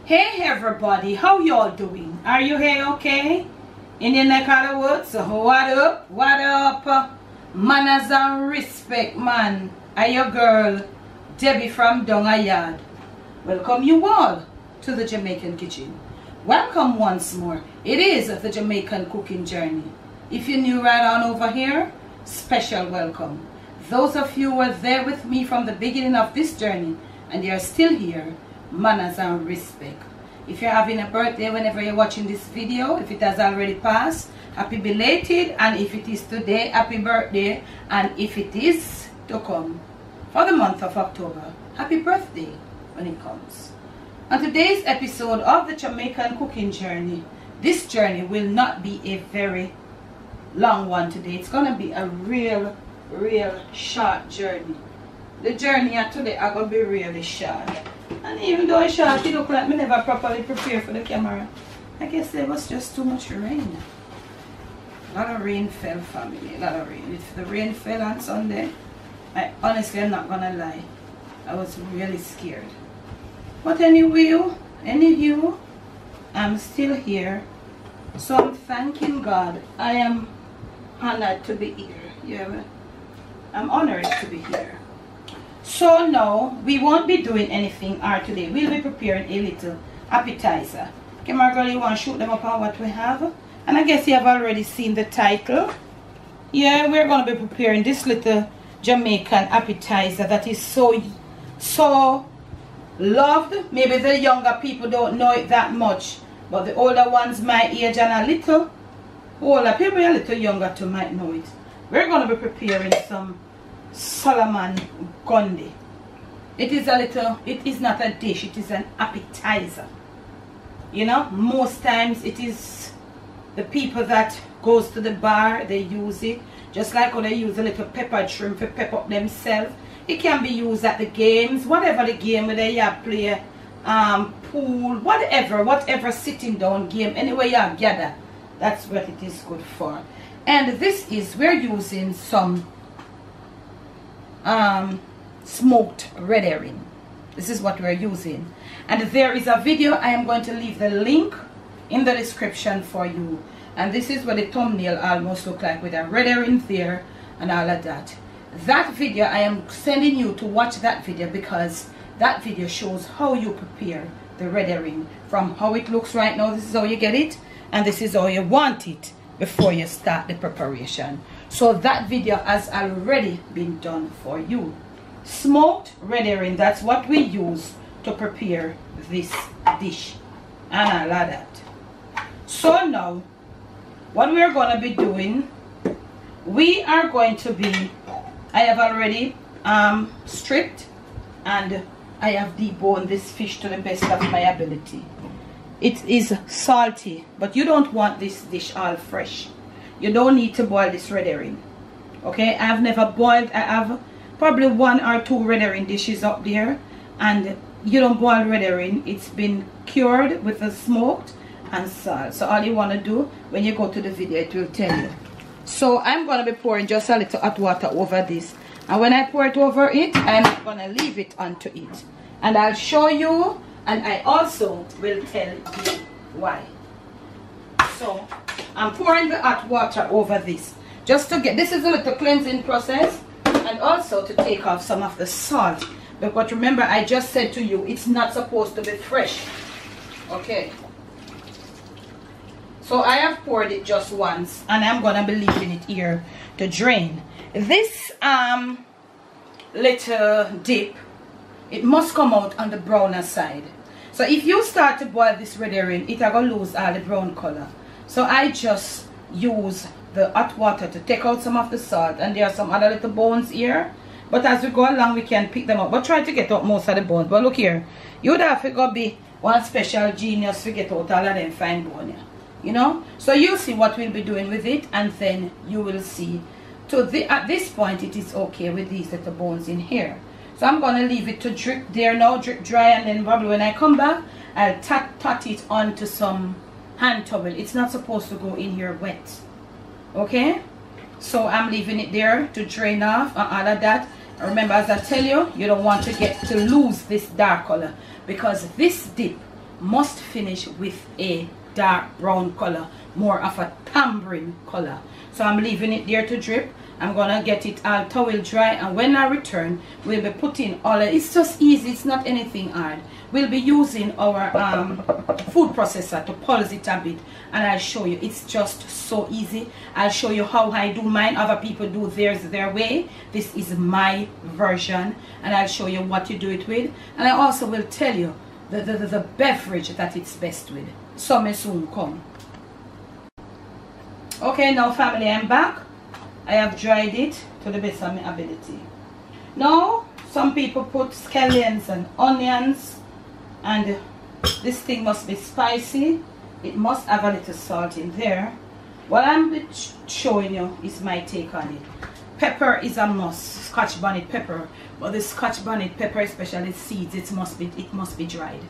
Hey everybody, how y'all doing? Are you here okay? In your neck of the woods? What up? What up? Manners and respect, man. I your girl, Debbie from Donga Yard. Welcome you all to the Jamaican kitchen. Welcome once more. It is the Jamaican cooking journey. If you're new right on over here, special welcome. Those of you who were there with me from the beginning of this journey and you are still here, manners and respect. If you're having a birthday whenever you're watching this video, if it has already passed, happy belated, and if it is today, happy birthday, and if it is to come for the month of October, happy birthday when it comes. On today's episode of the Jamaican cooking journey, this journey will not be a very long one today. It's gonna be a real short journey. The journey today are gonna be really short. And even though it's short, it look like me never properly prepared for the camera. I guess there was just too much rain. A lot of rain fell, family. A lot of rain. If the rain fell on Sunday, I honestly am not gonna lie, I was really scared. But anyway, I'm still here. So I'm thanking God. I am honored to be here. Yeah, I'm honored to be here. So now we won't be doing anything art today. We'll be preparing a little appetizer. Okay, Margaret, you want to shoot them up on what we have? And I guess you have already seen the title. Yeah, we're going to be preparing this little Jamaican appetizer that is so loved. Maybe the younger people don't know it that much, but the older ones my age and a little older people a little younger too might know it. We're going to be preparing some Solomon Gundy. It is not a dish, it is an appetizer. You know, most times it is the people that goes to the bar, they use it. Just like when they use a little peppered shrimp to pep up themselves. It can be used at the games, whatever the game they have play, pool, whatever sitting down game, anyway you have gather. That's what it is good for. And this is, we're using some smoked red herring. This is what we're using, and there is a video. I am going to leave the link in the description for you, and this is what the thumbnail almost look like with a red herring there and all of that. That video, I am sending you to watch that video because that video shows how you prepare the red herring from how it looks right now. This is how you get it, and this is how you want it before you start the preparation. So that video has already been done for you. Smoked red herring, that's what we use to prepare this dish and all of that. So now what we are going to be doing, we are going to be, I have already stripped and I have deboned this fish to the best of my ability. It is salty, but you don't want this dish all fresh. You don't need to boil this red herring. Okay, I have never boiled. I have probably 1 or 2 red herring dishes up there, and you don't boil red herring. It's been cured with the smoked and salt. So all you want to do when you go to the video, it will tell you. So I'm going to be pouring just a little hot water over this, and when I pour it over it, I'm not going to leave it onto it, and I'll show you, and I also will tell you why. So I'm pouring the hot water over this just to get, this is a little cleansing process, and also to take off some of the salt, but remember I just said to you it's not supposed to be fresh. Okay, so I have poured it just once, and I'm gonna be leaving it here to drain. This little dip, it must come out on the browner side. So if you start to boil this red herring, it are gonna lose all the brown color. So I just use the hot water to take out some of the salt, and there are some other little bones here, but as we go along we can pick them up, but try to get out most of the bones. But look here, you would have to go be one special genius to get out all of them fine bone here, you know. So you'll see what we'll be doing with it, and then you will see at this point it is okay with these little bones in here. So I'm going to leave it to drip there now, drip dry, and then probably when I come back I'll tot it onto some hand towel. It's not supposed to go in here wet. Okay, so I'm leaving it there to drain off and all of that. Remember, as I tell you, you don't want to lose this dark color, because this dip must finish with a dark brown color, more of a tambourine color. So I'm leaving it there to drip. I'm gonna get it all towel dry, and when I return, we'll be putting all of, it's just easy, it's not anything hard. We'll be using our food processor to pulse it a bit, and I'll show you. It's just so easy. I'll show you how I do mine. Other people do theirs their way. This is my version, and I'll show you what you do it with, and I also will tell you the beverage that it's best with. So may soon come. Okay, now family, I'm back. I have dried it to the best of my ability. Now, some people put scallions and onions, and this thing must be spicy. It must have a little salt in there. What I'm showing you is my take on it. Pepper is a must, Scotch bonnet pepper, but the Scotch bonnet pepper, especially seeds, it must be dried.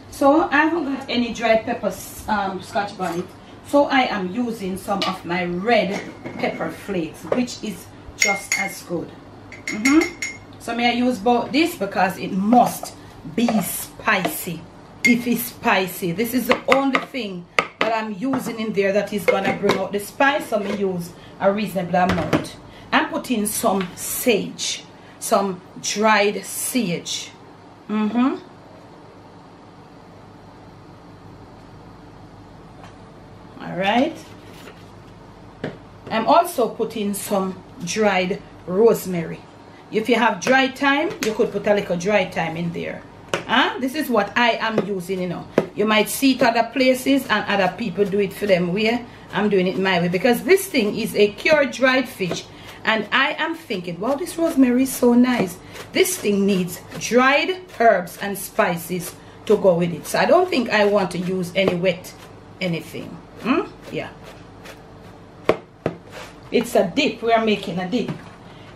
So I haven't got any dried pepper Scotch bonnet. So I am using some of my red pepper flakes, which is just as good. So may I use both this because it must be spicy. If it's spicy, this is the only thing that I'm using in there that is gonna bring out the spice. So me use a reasonable amount. I'm putting some sage, some dried sage. Alright, I'm also putting some dried rosemary. If you have dry thyme, you could put a little dry thyme in there. This is what I am using, you know. You might see it other places and other people do it for them way. I'm doing it my way because this thing is a cured dried fish, and I am thinking, wow, this rosemary is so nice. This thing needs dried herbs and spices to go with it. So I don't think I want to use any wet anything. Yeah, it's a dip. We are making a dip.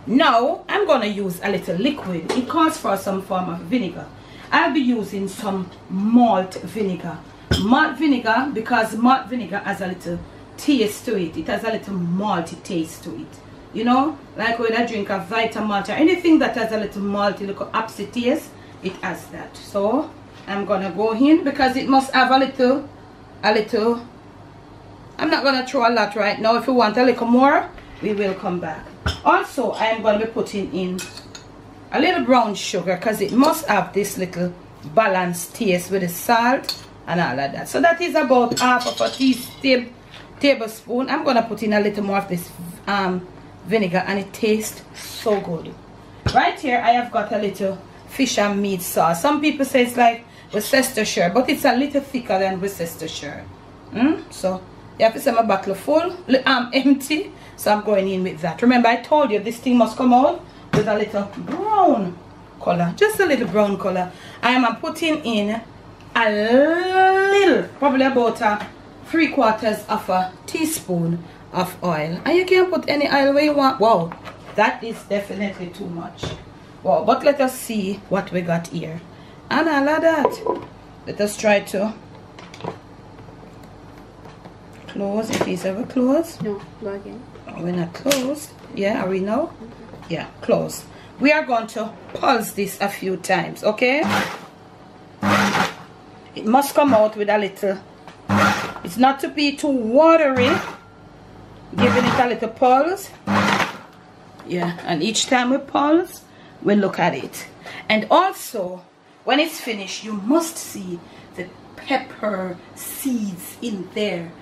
Now I'm gonna use a little liquid. It calls for some form of vinegar. I'll be using some malt vinegar. Malt vinegar, because malt vinegar has a little taste to it. It has a little malty taste to it. You know, like when I drink a Vita malt or anything that has a little malty, little upset taste, it has that. So I'm gonna go in because it must have a little. I'm not gonna throw a lot right now. If you want a little more, we will come back. Also, I am gonna be putting in a little brown sugar because it must have this little balanced taste with the salt and all of that. So that is about half of a tablespoon. I'm gonna put in a little more of this vinegar, and it tastes so good. Right here, I have got a little fish and meat sauce. Some people say it's like Worcestershire, but it's a little thicker than Worcestershire. So you have to say my bottle full, empty. So I'm going in with that. Remember, I told you this thing must come out with a little brown color, just a little brown color. I am putting in a little, probably about 3/4 of a teaspoon of oil, and you can put any oil where you want. Wow, that is definitely too much. Wow, but let us see what we got here. And all of that, let us try to close. If it's ever closed. No, go again. Oh, we're not closed. Yeah, are we now? Yeah, close. We are going to pulse this a few times, okay? It must come out with a little, it's not to be too watery. Giving it a little pulse. Yeah, and each time we pulse, we look at it. And also, when it's finished, you must see the pepper seeds in there.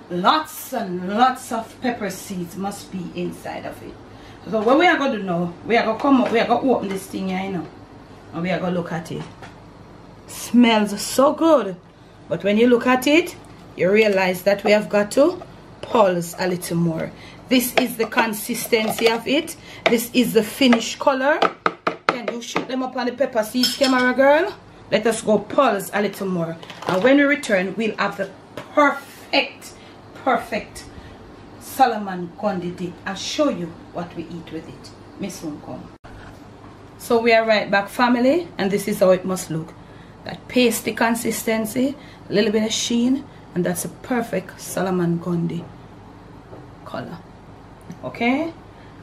Lots and lots of pepper seeds must be inside of it. So what we are going to do now, we are going to come up, we are going to open this thing here, you know, and we are going to look at it. Smells so good, but when you look at it, you realize that we have got to pulse a little more. This is the consistency of it. This is the finished color. Can you shoot them up on the pepper seeds, camera girl? Let us go pulse a little more, and when we return, we'll have the perfect Solomon Gundy dip. I'll show you what we eat with it. Miss won't come. So we are right back, family, and this is how it must look. That pasty consistency, a little bit of sheen, and that's a perfect Solomon Gundy color. Okay,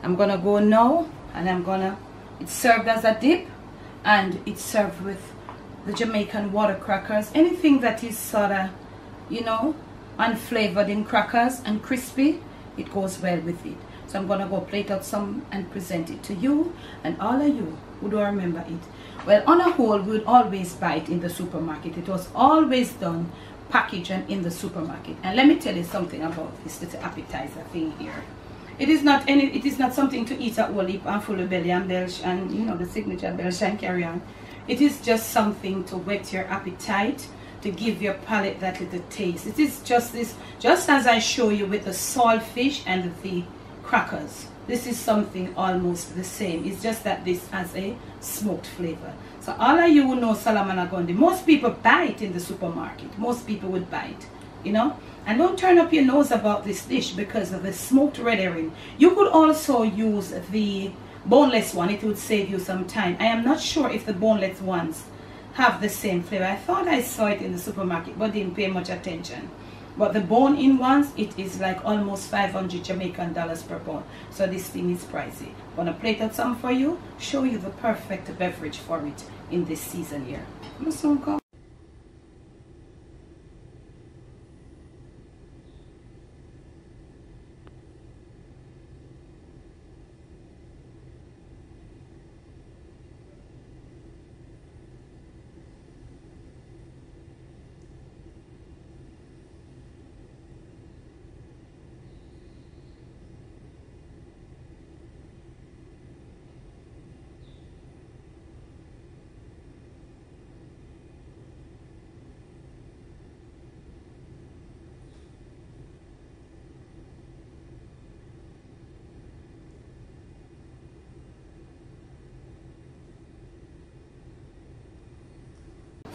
I'm gonna go now, and I'm gonna, it's served as a dip, and it's served with the Jamaican water crackers, anything that is sort of, you know, unflavored in crackers and crispy, it goes well with it. So I'm gonna go plate out some and present it to you and all of you who don't remember it. Well, on a whole, we would always buy it in the supermarket. It was always done packaged and in the supermarket. And let me tell you something about this little appetizer thing here. It is not something to eat at whole heap and full of belly and belch and, you know, the signature belch and carry on. It is just something to whet your appetite, to give your palate that little taste. It is just this, just as I show you with the saltfish and the crackers. This is something almost the same. It's just that this has a smoked flavor. So all of you who know Solomon Gundy, most people buy it in the supermarket. Most people would buy it, you know. And don't turn up your nose about this dish because of the smoked red herring. You could also use the boneless one. It would save you some time. I am not sure if the boneless ones have the same flavor. I thought I saw it in the supermarket but didn't pay much attention. But the bone-in ones, it is like almost 500 Jamaican dollars per pound. So this thing is pricey. I'm gonna plate out some for you, show you the perfect beverage for it in this season here.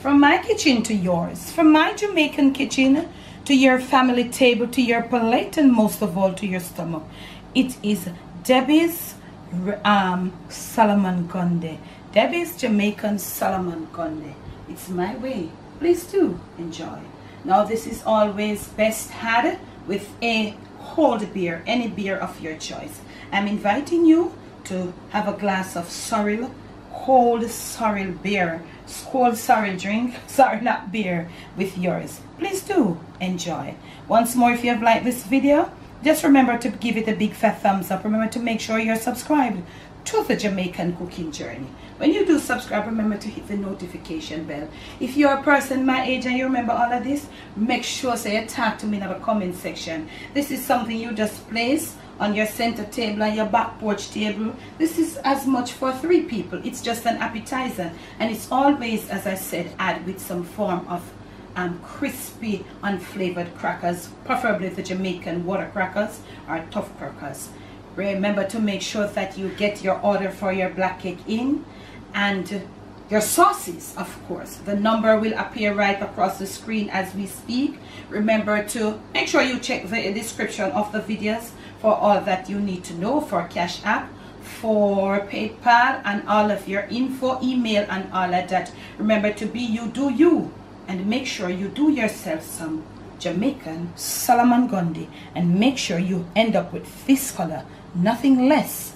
From my kitchen to yours, from my Jamaican kitchen to your family table, to your plate, and most of all to your stomach. It is Debbie's Solomon Gundy. Debbie's Jamaican Solomon Gundy. It's my way. Please do enjoy. Now this is always best had with a cold beer, any beer of your choice. I'm inviting you to have a glass of sorrel, cold sorrel beer, cold sorrel drink, sorry, not beer, with yours. Please do enjoy. Once more, if you have liked this video, just remember to give it a big fat thumbs up. Remember to make sure you're subscribed to the Jamaican cooking journey. When you do subscribe, remember to hit the notification bell. If you're a person my age and you remember all of this, make sure you talk to me in the comment section. This is something you just place on your center table, on your back porch table. This is as much for 3 people. It's just an appetizer, and it's always, as I said, add with some form of crispy, unflavored crackers, preferably the Jamaican water crackers or tough crackers. Remember to make sure that you get your order for your black cake in, and your sauces, of course. The number will appear right across the screen as we speak. Remember to make sure you check the description of the videos for all that you need to know, for Cash App, for PayPal, and all of your info, email, and all of that. Remember to be you, do you, and make sure you do yourself some Jamaican Solomon Gundy, and make sure you end up with this color, nothing less